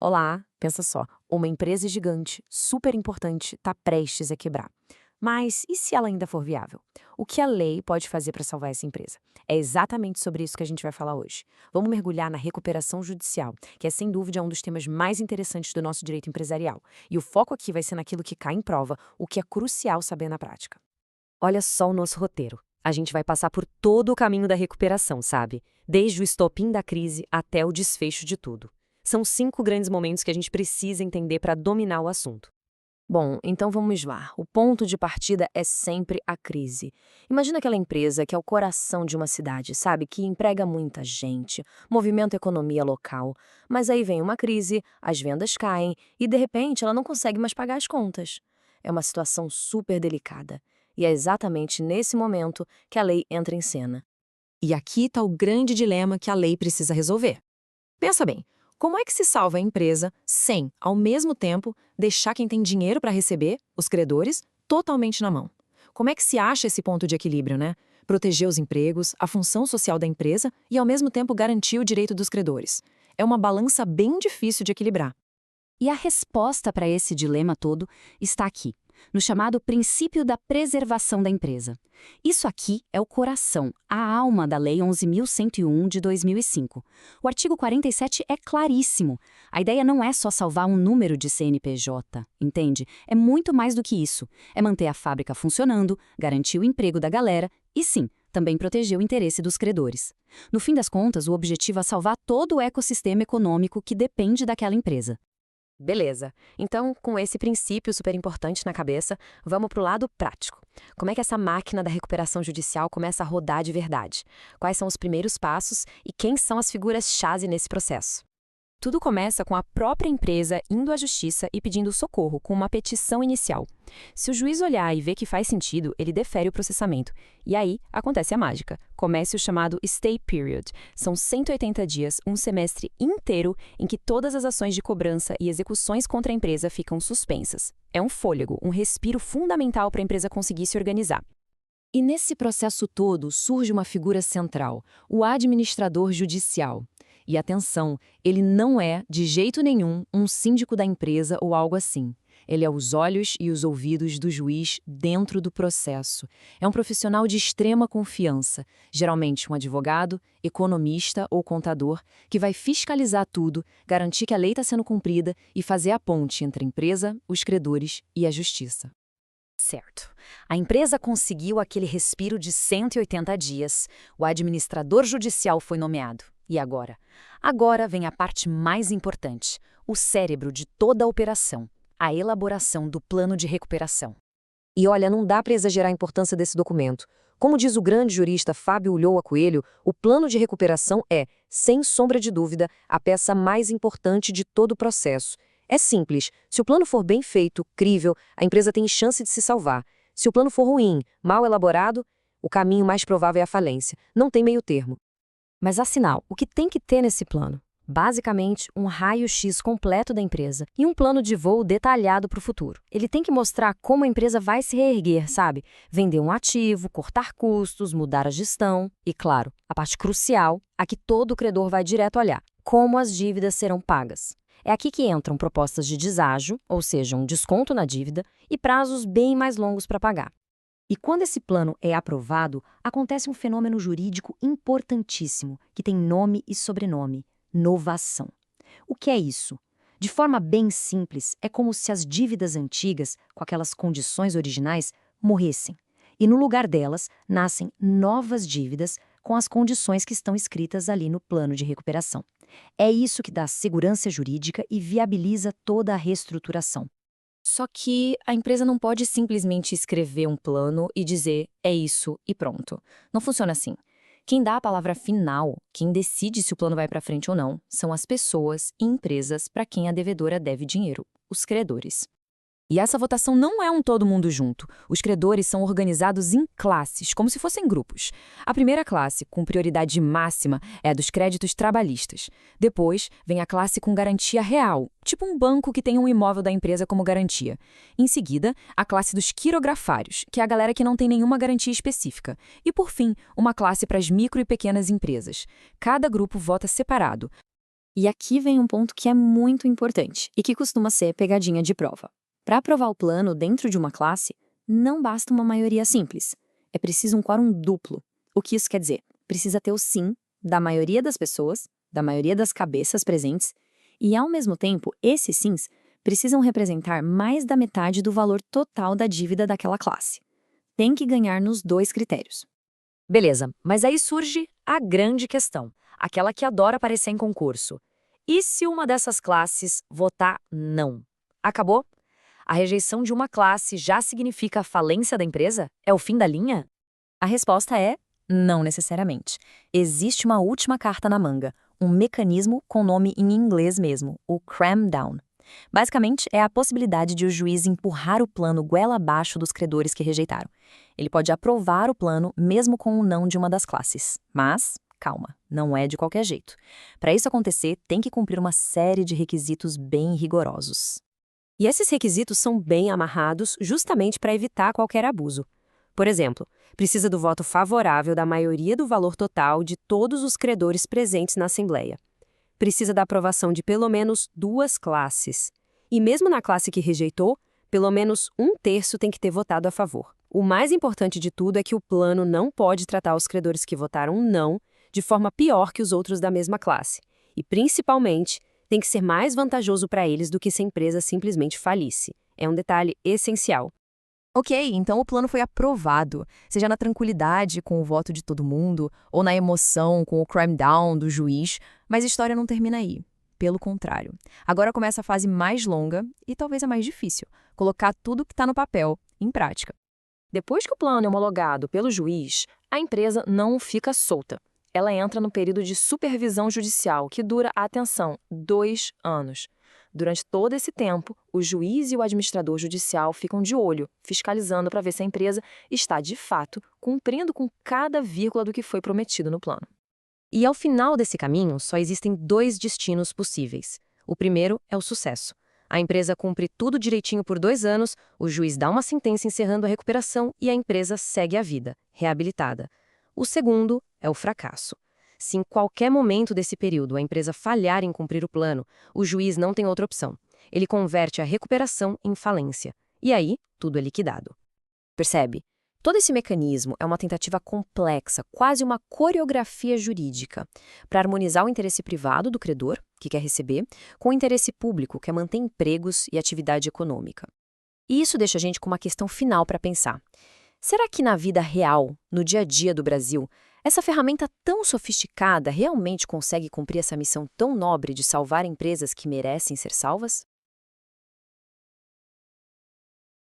Olá, pensa só, uma empresa gigante, super importante, está prestes a quebrar. Mas e se ela ainda for viável? O que a lei pode fazer para salvar essa empresa? É exatamente sobre isso que a gente vai falar hoje. Vamos mergulhar na recuperação judicial, que é sem dúvida um dos temas mais interessantes do nosso direito empresarial. E o foco aqui vai ser naquilo que cai em prova, o que é crucial saber na prática. Olha só o nosso roteiro. A gente vai passar por todo o caminho da recuperação, sabe? Desde o estopim da crise até o desfecho de tudo. São 5 grandes momentos que a gente precisa entender para dominar o assunto. Bom, então vamos lá. O ponto de partida é sempre a crise. Imagina aquela empresa que é o coração de uma cidade, sabe? Que emprega muita gente, movimenta a economia local. Mas aí vem uma crise, as vendas caem e, de repente, ela não consegue mais pagar as contas. É uma situação super delicada. E é exatamente nesse momento que a lei entra em cena. E aqui está o grande dilema que a lei precisa resolver. Pensa bem, como é que se salva a empresa sem, ao mesmo tempo, deixar quem tem dinheiro para receber, os credores, totalmente na mão? Como é que se acha esse ponto de equilíbrio, né? Proteger os empregos, a função social da empresa e, ao mesmo tempo, garantir o direito dos credores. É uma balança bem difícil de equilibrar. E a resposta para esse dilema todo está aqui, no chamado princípio da preservação da empresa. Isso aqui é o coração, a alma da Lei 11.101 de 2005. O artigo 47 é claríssimo. A ideia não é só salvar um número de CNPJ, entende? É muito mais do que isso. É manter a fábrica funcionando, garantir o emprego da galera e, sim, também proteger o interesse dos credores. No fim das contas, o objetivo é salvar todo o ecossistema econômico que depende daquela empresa. Beleza. Então, com esse princípio super importante na cabeça, vamos para o lado prático. Como é que essa máquina da recuperação judicial começa a rodar de verdade? Quais são os primeiros passos e quem são as figuras-chave nesse processo? Tudo começa com a própria empresa indo à justiça e pedindo socorro com uma petição inicial. Se o juiz olhar e ver que faz sentido, ele defere o processamento. E aí, acontece a mágica. Começa o chamado stay period. São 180 dias, um semestre inteiro, em que todas as ações de cobrança e execuções contra a empresa ficam suspensas. É um fôlego, um respiro fundamental para a empresa conseguir se organizar. E nesse processo todo surge uma figura central, o administrador judicial. E atenção, ele não é, de jeito nenhum, um síndico da empresa ou algo assim. Ele é os olhos e os ouvidos do juiz dentro do processo. É um profissional de extrema confiança, geralmente um advogado, economista ou contador, que vai fiscalizar tudo, garantir que a lei está sendo cumprida e fazer a ponte entre a empresa, os credores e a justiça. Certo. A empresa conseguiu aquele respiro de 180 dias. O administrador judicial foi nomeado. E agora? Agora vem a parte mais importante, o cérebro de toda a operação, a elaboração do plano de recuperação. E olha, não dá para exagerar a importância desse documento. Como diz o grande jurista Fábio Ulloa Coelho, o plano de recuperação é, sem sombra de dúvida, a peça mais importante de todo o processo. É simples, se o plano for bem feito, crível, a empresa tem chance de se salvar. Se o plano for ruim, mal elaborado, o caminho mais provável é a falência. Não tem meio termo. Mas afinal, o que tem que ter nesse plano? Basicamente, um raio-x completo da empresa e um plano de voo detalhado para o futuro. Ele tem que mostrar como a empresa vai se reerguer, sabe? Vender um ativo, cortar custos, mudar a gestão e, claro, a parte crucial, a que todo credor vai direto olhar, como as dívidas serão pagas. É aqui que entram propostas de deságio, ou seja, um desconto na dívida, e prazos bem mais longos para pagar. E quando esse plano é aprovado, acontece um fenômeno jurídico importantíssimo, que tem nome e sobrenome: novação. O que é isso? De forma bem simples, é como se as dívidas antigas, com aquelas condições originais, morressem. E no lugar delas, nascem novas dívidas com as condições que estão escritas ali no plano de recuperação. É isso que dá segurança jurídica e viabiliza toda a reestruturação. Só que a empresa não pode simplesmente escrever um plano e dizer é isso e pronto. Não funciona assim. Quem dá a palavra final, quem decide se o plano vai para frente ou não, são as pessoas e empresas para quem a devedora deve dinheiro, os credores. E essa votação não é um todo mundo junto. Os credores são organizados em classes, como se fossem grupos. A primeira classe, com prioridade máxima, é a dos créditos trabalhistas. Depois, vem a classe com garantia real, tipo um banco que tem um imóvel da empresa como garantia. Em seguida, a classe dos quirografários, que é a galera que não tem nenhuma garantia específica. E, por fim, uma classe para as micro e pequenas empresas. Cada grupo vota separado. E aqui vem um ponto que é muito importante e que costuma ser pegadinha de prova. Para aprovar o plano dentro de uma classe, não basta uma maioria simples. É preciso um quórum duplo. O que isso quer dizer? Precisa ter o sim da maioria das pessoas, da maioria das cabeças presentes, e, ao mesmo tempo, esses sims precisam representar mais da metade do valor total da dívida daquela classe. Tem que ganhar nos dois critérios. Beleza, mas aí surge a grande questão, aquela que adora aparecer em concurso. E se uma dessas classes votar não? Acabou? A rejeição de uma classe já significa a falência da empresa? É o fim da linha? A resposta é não necessariamente. Existe uma última carta na manga, um mecanismo com nome em inglês mesmo, o cram down. Basicamente, é a possibilidade de o juiz empurrar o plano goela abaixo dos credores que rejeitaram. Ele pode aprovar o plano mesmo com o não de uma das classes. Mas, calma, não é de qualquer jeito. Para isso acontecer, tem que cumprir uma série de requisitos bem rigorosos. E esses requisitos são bem amarrados justamente para evitar qualquer abuso. Por exemplo, precisa do voto favorável da maioria do valor total de todos os credores presentes na Assembleia. Precisa da aprovação de pelo menos 2 classes. E mesmo na classe que rejeitou, pelo menos 1/3 tem que ter votado a favor. O mais importante de tudo é que o plano não pode tratar os credores que votaram não de forma pior que os outros da mesma classe. E, principalmente, tem que ser mais vantajoso para eles do que se a empresa simplesmente falisse. É um detalhe essencial. Ok, então o plano foi aprovado, seja na tranquilidade com o voto de todo mundo, ou na emoção com o cram down do juiz, mas a história não termina aí. Pelo contrário. Agora começa a fase mais longa e talvez a mais difícil, colocar tudo que está no papel em prática. Depois que o plano é homologado pelo juiz, a empresa não fica solta. Ela entra no período de supervisão judicial, que dura, atenção, 2 anos. Durante todo esse tempo, o juiz e o administrador judicial ficam de olho, fiscalizando para ver se a empresa está, de fato, cumprindo com cada vírgula do que foi prometido no plano. E ao final desse caminho, só existem 2 destinos possíveis. O primeiro é o sucesso. A empresa cumpre tudo direitinho por 2 anos, o juiz dá uma sentença encerrando a recuperação e a empresa segue a vida, reabilitada. O segundo é o fracasso. Se em qualquer momento desse período a empresa falhar em cumprir o plano, o juiz não tem outra opção. Ele converte a recuperação em falência. E aí, tudo é liquidado. Percebe? Todo esse mecanismo é uma tentativa complexa, quase uma coreografia jurídica, para harmonizar o interesse privado do credor, que quer receber, com o interesse público, que quer manter empregos e atividade econômica. E isso deixa a gente com uma questão final para pensar. Será que na vida real, no dia a dia do Brasil, essa ferramenta tão sofisticada realmente consegue cumprir essa missão tão nobre de salvar empresas que merecem ser salvas?